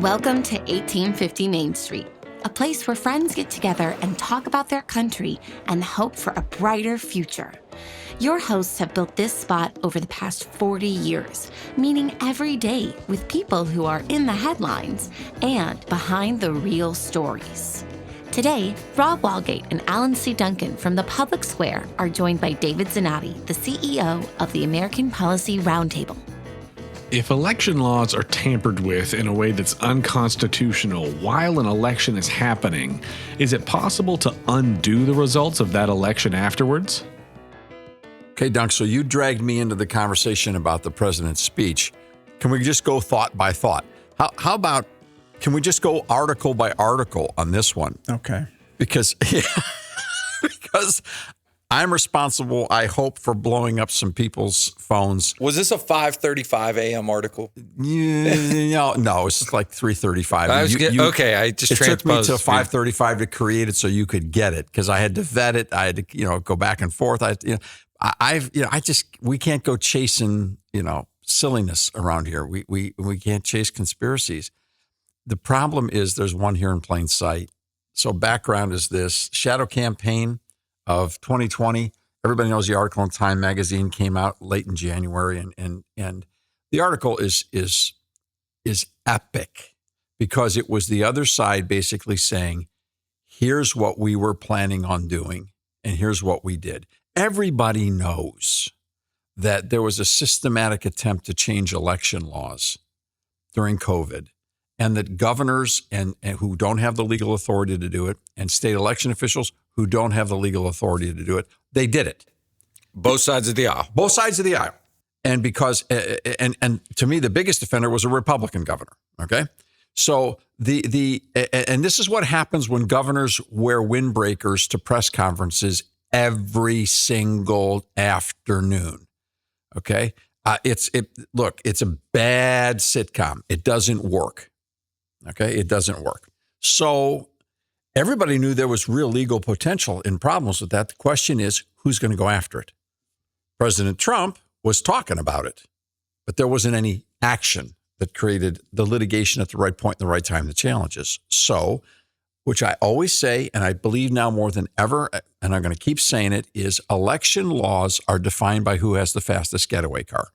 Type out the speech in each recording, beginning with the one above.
Welcome to 1850 Main Street, a place where friends get together and talk about their country and hope for a brighter future. Your hosts have built this spot over the past 40 years, meeting every day with people who are in the headlines and behind the real stories. Today, Rob Walgate and Alan C. Duncan from the Public Square are joined by David Zanotti, the CEO of the American Policy Roundtable. If election laws are tampered with in a way that's unconstitutional while an election is happening, is it possible to undo the results of that election afterwards? Okay, Dunk, so you dragged me into the conversation about the president's speech. Can we just go thought by thought? How about, can we just go article by article on this one? Okay. Because I'm responsible, I hope, for blowing up some people's phones. Was this a 5:35 a.m. article? No, it's like 3:35. I just it took me transposed. to 5:35 to create it so you could get it because I had to vet it. I had to, go back and forth. We can't go chasing, silliness around here. We can't chase conspiracies. The problem is there's one here in plain sight. So background is this shadow campaign of 2020. Everybody knows the article in Time magazine came out late in January, and the article is epic because it was the other side basically saying, here's what we were planning on doing, and here's what we did. Everybody knows that there was a systematic attempt to change election laws during COVID, and that governors and who don't have the legal authority to do it, and state election officials who don't have the legal authority to do it, they did it. Both sides of the aisle. Both sides of the aisle. And because, and to me, the biggest offender was a Republican governor. Okay. So and this is what happens when governors wear windbreakers to press conferences every single afternoon. Okay. It's a bad sitcom. It doesn't work. Okay. It doesn't work. So everybody knew there was real legal potential in problems with that. The question is, who's going to go after it? President Trump was talking about it, but there wasn't any action that created the litigation at the right point in the right time, the challenges. So, which I always say, and I believe now more than ever, and I'm going to keep saying it, is election laws are defined by who has the fastest getaway car.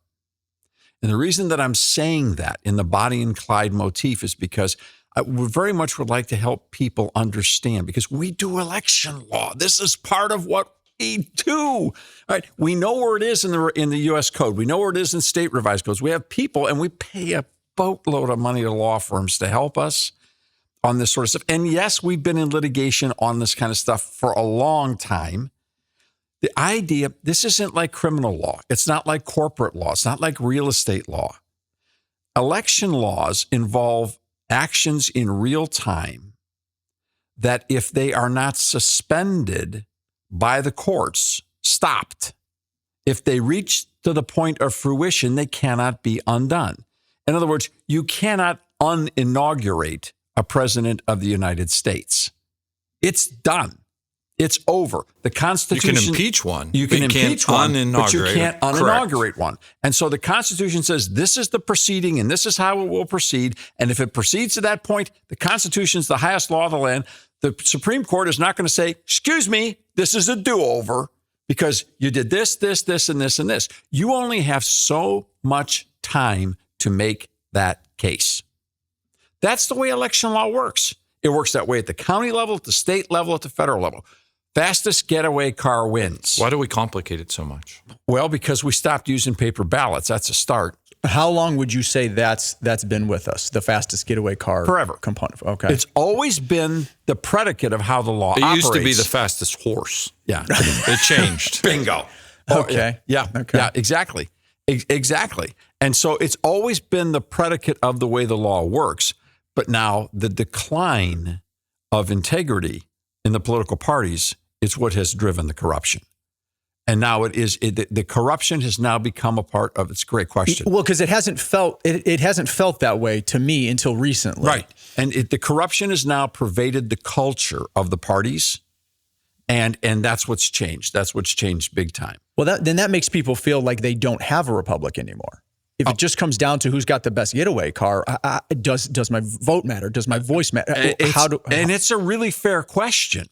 And the reason that I'm saying that in the Bonnie and Clyde motif is because I very much would like to help people understand, because we do election law. This is part of what we do. All right. We know where it is in the U.S. code. We know where it is in state revised codes. We have people, and we pay a boatload of money to law firms to help us on this sort of stuff. And yes, we've been in litigation on this kind of stuff for a long time. The idea, this isn't like criminal law. It's not like corporate law. It's not like real estate law. Election laws involve actions in real time that, if they are not suspended by the courts, stopped, if they reach to the point of fruition, they cannot be undone. In other words, you cannot uninaugurate a president of the United States. It's done. It's over. The Constitution. You can impeach one. You can impeach one, but you can't uninaugurate Correct. one. And so the Constitution says this is the proceeding and this is how it will proceed. And if it proceeds to that point, the Constitution is the highest law of the land. The Supreme Court is not going to say, excuse me, this is a do-over because you did this, this, this, and this, and this. You only have so much time to make that case. That's the way election law works. It works that way at the county level, at the state level, at the federal level. Fastest getaway car wins. Why do we complicate it so much? Well, because we stopped using paper ballots. That's a start. How long would you say that's been with us, the fastest getaway car Forever. component? Okay. It's always been the predicate of how the law operates. It used to be the fastest horse. Yeah. It changed. Bingo. Okay. Yeah. Okay. Yeah, exactly. Exactly. And so it's always been the predicate of the way the law works. But now the decline of integrity in the political parties is what has driven the corruption. And now the corruption has now become a part of, it's a great question. Well, because it hasn't felt that way to me until recently. Right. And the corruption has now pervaded the culture of the parties. And that's what's changed. That's what's changed big time. Well, then that makes people feel like they don't have a republic anymore. If it just comes down to who's got the best getaway car, does my vote matter? Does my voice matter? And it's a really fair question.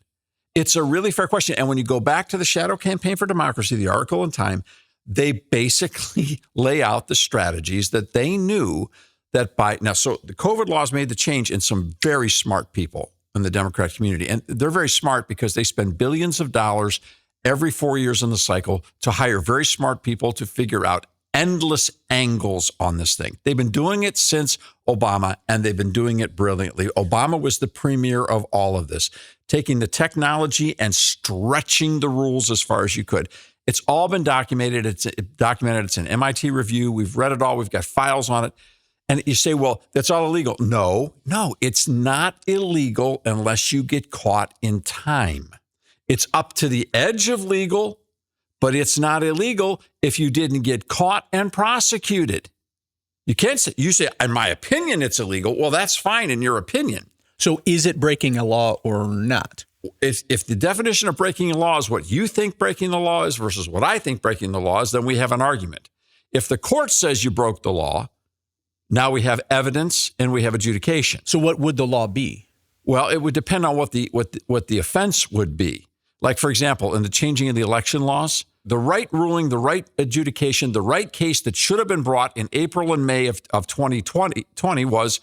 It's a really fair question. And when you go back to the Shadow Campaign for Democracy, the article in Time, they basically lay out the strategies that they knew that so the COVID laws made the change in some very smart people in the Democrat community. And they're very smart because they spend billions of dollars every 4 years in the cycle to hire very smart people to figure out endless angles on this thing. They've been doing it since Obama, and they've been doing it brilliantly. Obama was the premier of all of this, taking the technology and stretching the rules as far as you could. It's all been documented. It's an MIT review. We've read it all. We've got files on it. And you say, well, that's all illegal. No, it's not illegal unless you get caught in time. It's up to the edge of legal, but it's not illegal if you didn't get caught and prosecuted. You can't say, in my opinion, it's illegal. Well, that's fine in your opinion. So is it breaking a law or not? If the definition of breaking a law is what you think breaking the law is versus what I think breaking the law is, then we have an argument. If the court says you broke the law, now we have evidence and we have adjudication. So what would the law be? Well, it would depend on what the offense would be. Like, for example, in the changing of the election laws, the right ruling, the right adjudication, the right case that should have been brought in April and May of 2020 was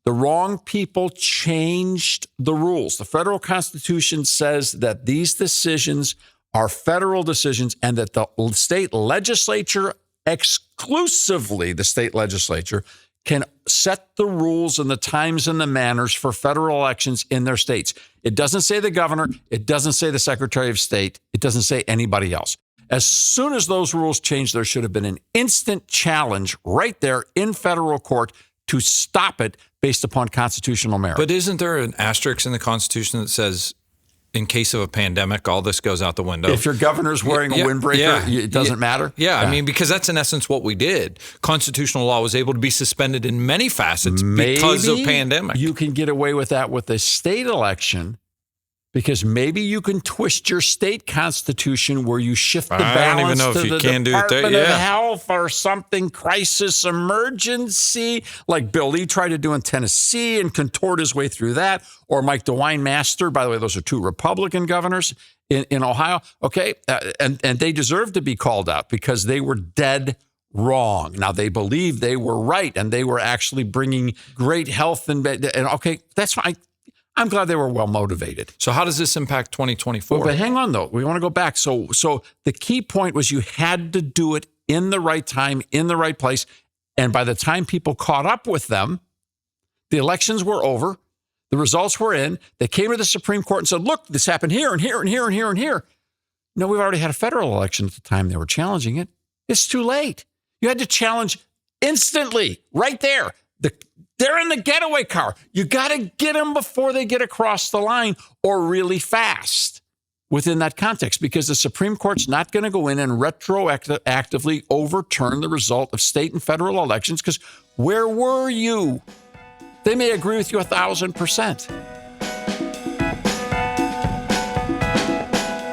the wrong people changed the rules. The federal Constitution says that these decisions are federal decisions and that the state legislature, exclusively the state legislature, can set the rules and the times and the manners for federal elections in their states. It doesn't say the governor. It doesn't say the Secretary of State. It doesn't say anybody else. As soon as those rules changed, there should have been an instant challenge right there in federal court to stop it based upon constitutional merit. But isn't there an asterisk in the Constitution that says, in case of a pandemic, all this goes out the window? If your governor's wearing a windbreaker, it doesn't matter? Yeah, I mean, because that's in essence what we did. Constitutional law was able to be suspended in many facets because of pandemic. You can get away with that with a state election because maybe you can twist your state constitution where you shift the balance to the Department of Health or something, crisis emergency, like Bill Lee tried to do in Tennessee and contort his way through that, or Mike DeWine Master. By the way, those are two Republican governors in Ohio. Okay, and they deserve to be called out because they were dead wrong. Now, they believed they were right, and they were actually bringing great health and okay, that's fine. I'm glad they were well motivated. So how does this impact 2024? Well, but hang on, though. We want to go back. So the key point was you had to do it in the right time, in the right place. And by the time people caught up with them, the elections were over. The results were in. They came to the Supreme Court and said, look, this happened here and here and here and here and here. No, we've already had a federal election at the time they were challenging it. It's too late. You had to challenge instantly, right there. They're in the getaway car. You got to get them before they get across the line or really fast within that context, because the Supreme Court's not going to go in and retroactively overturn the result of state and federal elections, because where were you? They may agree with you 1,000%.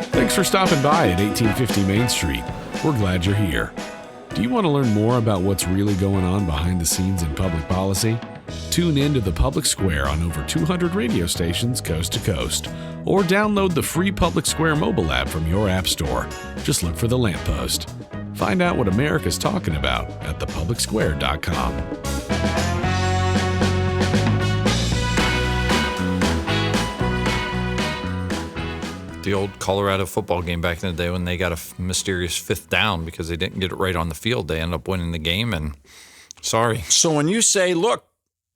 Thanks for stopping by at 1850 Main Street. We're glad you're here. Do you want to learn more about what's really going on behind the scenes in public policy? Tune in to the Public Square on over 200 radio stations coast to coast, or download the free Public Square mobile app from your app store. Just look for The Lamppost. Find out what America's talking about at thepublicsquare.com. The old Colorado football game back in the day when they got a mysterious 5th down because they didn't get it right on the field. They ended up winning the game, and sorry. So when you say, look,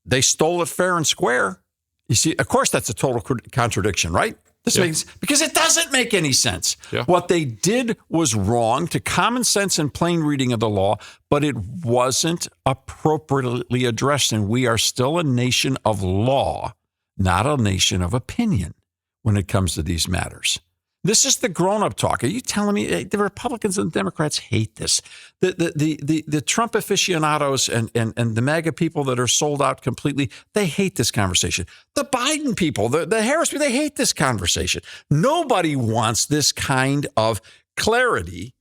they stole it fair and square, you see, of course, that's a total contradiction, right? Because it doesn't make any sense. Yeah. What they did was wrong to common sense and plain reading of the law, but it wasn't appropriately addressed. And we are still a nation of law, not a nation of opinion when it comes to these matters. This is the grown-up talk. Are you telling me the Republicans and the Democrats hate this? The Trump aficionados and the MAGA people that are sold out completely, they hate this conversation. The Biden people, the Harris people, they hate this conversation. Nobody wants this kind of clarity.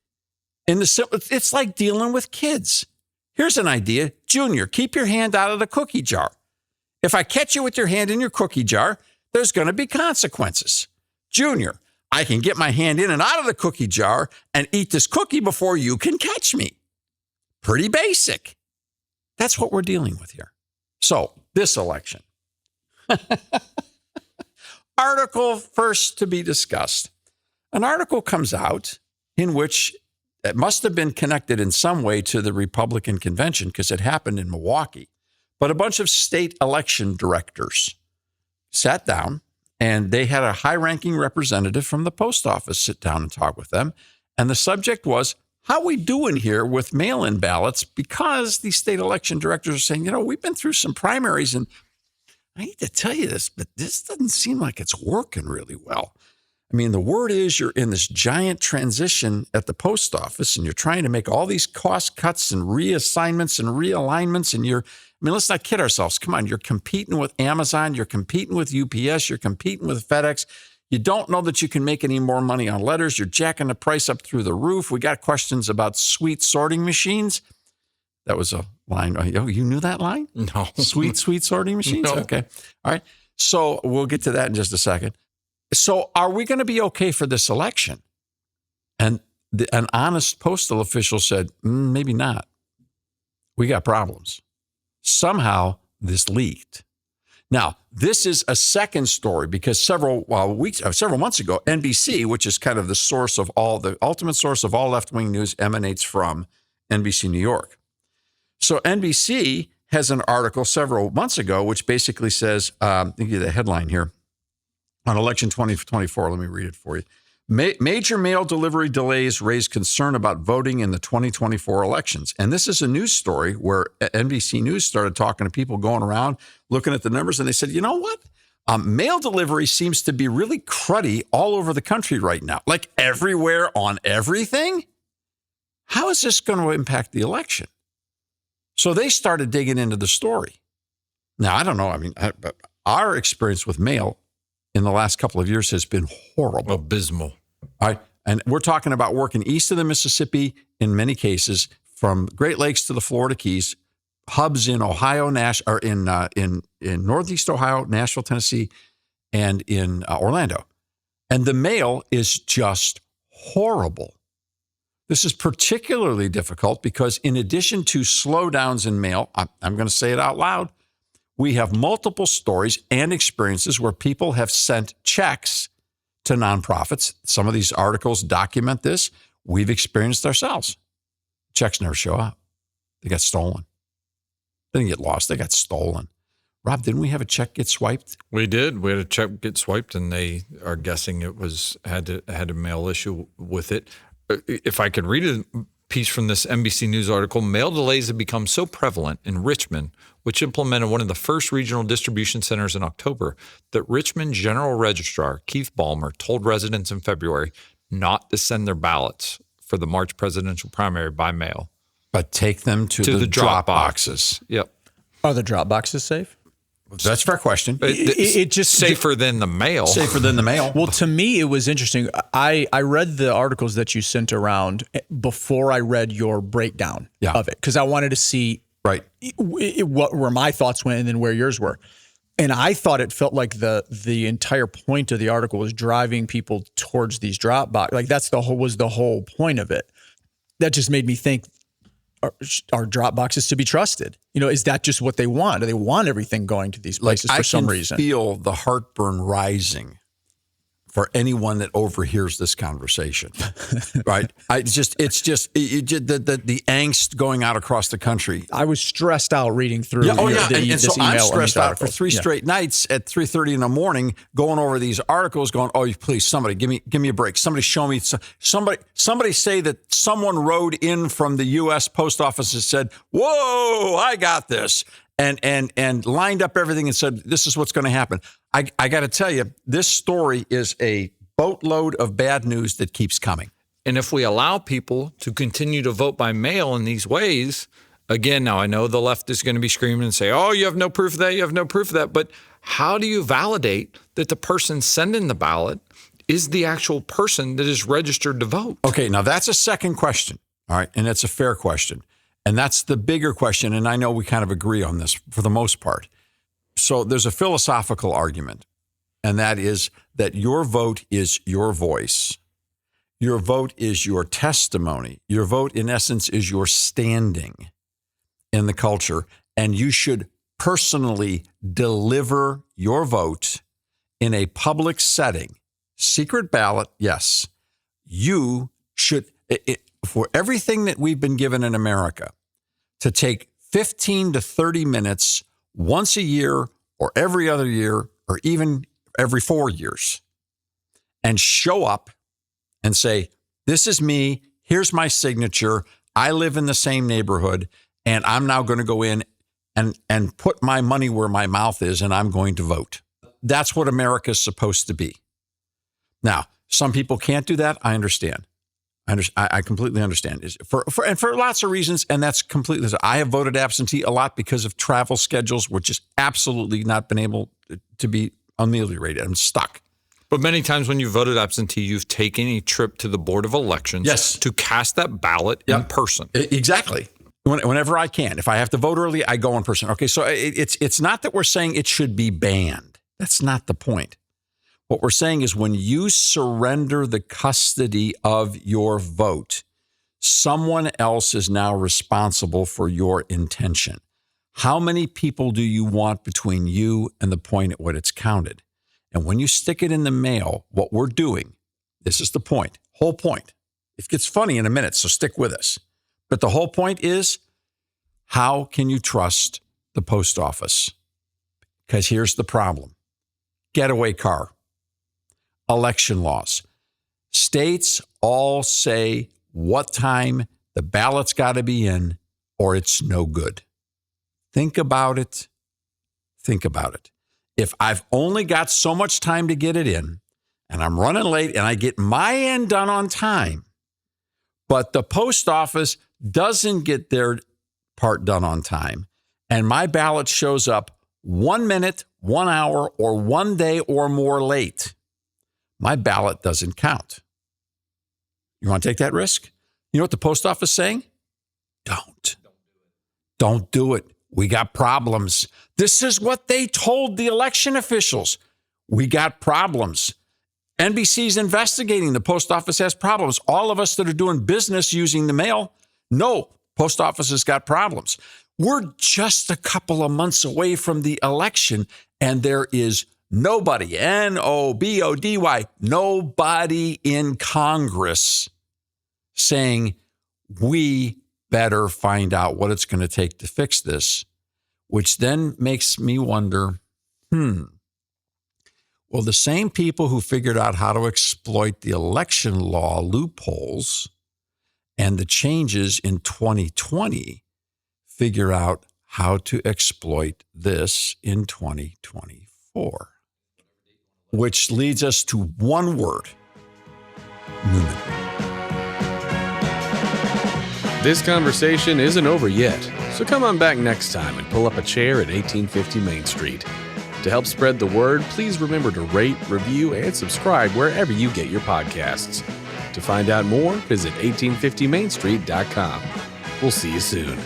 It's like dealing with kids. Here's an idea. Junior, keep your hand out of the cookie jar. If I catch you with your hand in your cookie jar, there's going to be consequences. Junior, I can get my hand in and out of the cookie jar and eat this cookie before you can catch me. Pretty basic. That's what we're dealing with here. So, this election. Article first to be discussed. An article comes out in which it must have been connected in some way to the Republican convention because it happened in Milwaukee. But a bunch of state election directors sat down and they had a high-ranking representative from the post office sit down and talk with them. And the subject was, how we doing here with mail-in ballots? Because these state election directors are saying, we've been through some primaries and I hate to tell you this, but this doesn't seem like it's working really well. I mean, the word is you're in this giant transition at the post office and you're trying to make all these cost cuts and reassignments and realignments. And let's not kid ourselves. Come on, you're competing with Amazon. You're competing with UPS. You're competing with FedEx. You don't know that you can make any more money on letters. You're jacking the price up through the roof. We got questions about sweet sorting machines. That was a line. Oh, you knew that line? No. Sweet sorting machines? No. Okay. All right. So we'll get to that in just a second. So are we going to be okay for this election? And an honest postal official said, maybe not. We got problems. Somehow this leaked. Now, this is a second story because several months ago, NBC, which is kind of the ultimate source of all left-wing news, emanates from NBC New York. So NBC has an article several months ago, which basically says, I'll give you the headline here, on election 2024, let me read it for you. Major mail delivery delays raise concern about voting in the 2024 elections. And this is a news story where NBC News started talking to people going around, looking at the numbers, and they said, you know what? Mail delivery seems to be really cruddy all over the country right now, like everywhere on everything. How is this going to impact the election? So they started digging into the story. Now, I don't know. But our experience with mail in the last couple of years has been horrible. Abysmal. All right. And we're talking about working east of the Mississippi in many cases, from Great Lakes to the Florida Keys, hubs in Ohio, in Northeast Ohio, Nashville, Tennessee, and in Orlando. And the mail is just horrible. This is particularly difficult because in addition to slowdowns in mail, I'm going to say it out loud, we have multiple stories and experiences where people have sent checks to nonprofits. Some of these articles document this. We've experienced ourselves. Checks never show up. They got stolen. They didn't get lost. They got stolen. Rob, didn't we have a check get swiped? We did. We had a check get swiped, and they are guessing it had a mail issue with it. If I could read a piece from this NBC News article, mail delays have become so prevalent in Richmond, which implemented one of the first regional distribution centers in October, that Richmond General Registrar Keith Ballmer told residents in February not to send their ballots for the March presidential primary by mail, but take them to the drop boxes. Yep. Are the drop boxes safe? That's a fair question. It just safer than the mail. Safer than the mail. Well, to me, it was interesting. I read the articles that you sent around before I read your breakdown of it, because I wanted to see where my thoughts went and then where yours were. And I thought it felt like the entire point of the article was driving people towards these drop boxes. Like that's was the whole point of it. That just made me think, are drop boxes to be trusted? Is that just what they want? Do they want everything going to these places for some reason? I can feel the heartburn rising for anyone that overhears this conversation, right? It's just the angst going out across the country. I was stressed out reading through. And so I'm stressed out for 3 straight nights at 3:30 in the morning, going over these articles, going, "Oh, please, somebody give me a break. Somebody show me. Somebody say that someone rode in from the U.S. Post Office and said, 'Whoa, I got this.'" And lined up everything and said, this is what's going to happen. I got to tell you, this story is a boatload of bad news that keeps coming. And if we allow people to continue to vote by mail in these ways, again, now I know the left is going to be screaming and say, oh, you have no proof of that, you have no proof of that. But how do you validate that the person sending the ballot is the actual person that is registered to vote? Okay, now that's a second question. All right, and it's a fair question. And that's the bigger question. And I know we kind of agree on this for the most part. So there's a philosophical argument, and that is that your vote is your voice. Your vote is your testimony. Your vote, in essence, is your standing in the culture. And you should personally deliver your vote in a public setting. Secret ballot, yes. You should, for everything that we've been given in America, to take 15 to 30 minutes once a year or every other year or even every 4 years and show up and say, this is me, here's my signature, I live in the same neighborhood, and I'm now going to go in and put my money where my mouth is, and I'm going to vote. That's what America's supposed to be. Now, some people can't do that. I understand. I completely understand. For lots of reasons, and that's completely. I have voted absentee a lot because of travel schedules, which has absolutely not been able to be ameliorated. I'm stuck. But many times when you voted absentee, you've taken a trip to the Board of Elections to cast that ballot in person. Exactly. Whenever I can. If I have to vote early, I go in person. Okay, so it's not that we're saying it should be banned. That's not the point. What we're saying is when you surrender the custody of your vote, someone else is now responsible for your intention. How many people do you want between you and the point at what it's counted? And when you stick it in the mail, what we're doing, this is the point, whole point. It gets funny in a minute, so stick with us. But the whole point is, how can you trust the post office? Because here's the problem. Getaway car. Election laws. States all say what time the ballot's got to be in or it's no good. Think about it. Think about it. If I've only got so much time to get it in and I'm running late and I get my end done on time, but the post office doesn't get their part done on time and my ballot shows up 1 minute, 1 hour, or 1 day or more late, my ballot doesn't count. You want to take that risk? You know what the post office is saying? Don't do it. We got problems. This is what they told the election officials. We got problems. NBC's investigating. The post office has problems. All of us that are doing business using the mail know post office has got problems. We're just a couple of months away from the election, and there is nobody, N-O-B-O-D-Y, nobody in Congress saying we better find out what it's going to take to fix this, which then makes me wonder, well, the same people who figured out how to exploit the election law loopholes and the changes in 2020 figure out how to exploit this in 2024. Which leads us to one word, Newman. This conversation isn't over yet, so come on back next time and pull up a chair at 1850 Main Street. To help spread the word, please remember to rate, review, and subscribe wherever you get your podcasts. To find out more, visit 1850mainstreet.com. We'll see you soon.